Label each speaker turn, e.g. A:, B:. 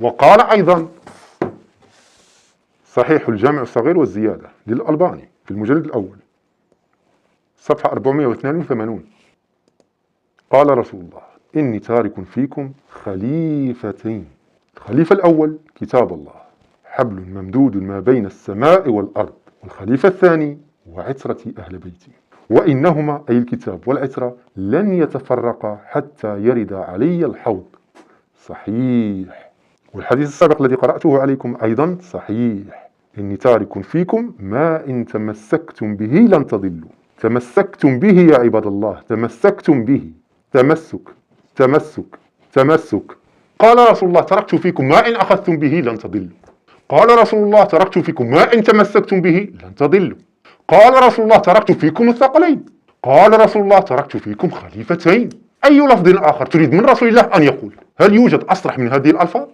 A: وقال أيضا صحيح الجامع الصغير والزيادة للألباني في المجلد الأول صفحة 482، قال رسول الله إني تارك فيكم خليفتين. الخليفة الأول كتاب الله حبل ممدود ما بين السماء والأرض، والخليفة الثاني وعترتي أهل بيتي، وإنهما أي الكتاب والعترة لن يتفرقا حتى يرد علي الحوض. صحيح. والحديث السابق الذي قرأته عليكم أيضا صحيح، إني تارك فيكم ما إن تمسكتم به لن تضلوا. تمسكتم به يا عباد الله، تمسكتم به. تمسك تمسك تمسك. قال رسول الله تركت فيكم ما إن أخذتم به لن تضلوا. قال رسول الله تركت فيكم ما إن تمسكتم به لن تضلوا. قال رسول الله تركت فيكم الثقلين. قال رسول الله تركت فيكم خليفتين. أي لفظ آخر تريد من رسول الله أن يقول؟ هل يوجد أصرح من هذه الألفاظ؟